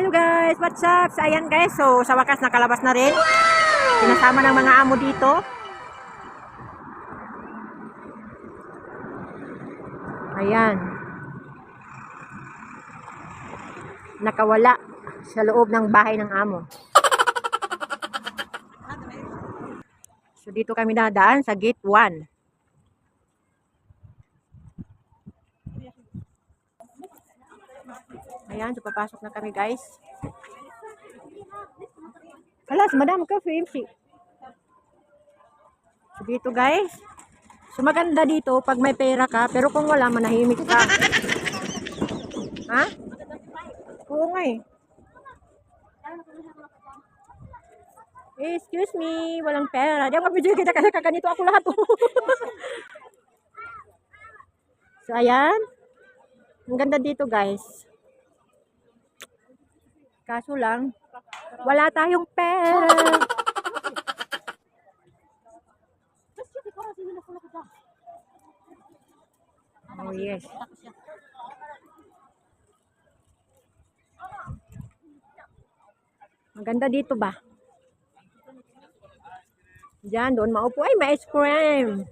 Hello guys, what's up? So ayan guys, so sa wakas nakalabas na rin. Sinasama ng mga amo dito. Ayan. Nakawala sa loob ng bahay ng amo. So dito kami dadaan sa gate 1. Ayan, so papasok na kami guys. Alas, madam ka, MC. So dito guys. So maganda dito pag may pera ka, pero kung wala, manahimik ka. Ha? Oo nga eh. Excuse me, walang pera. Di ako mabidyo kita kasi kaganito ako lahat. So ayan. Ang ganda dito guys. Kaso lang, wala tayong pera. Oh yes. Ang ganda dito ba? Diyan, doon maupo. Ay, may ice cream.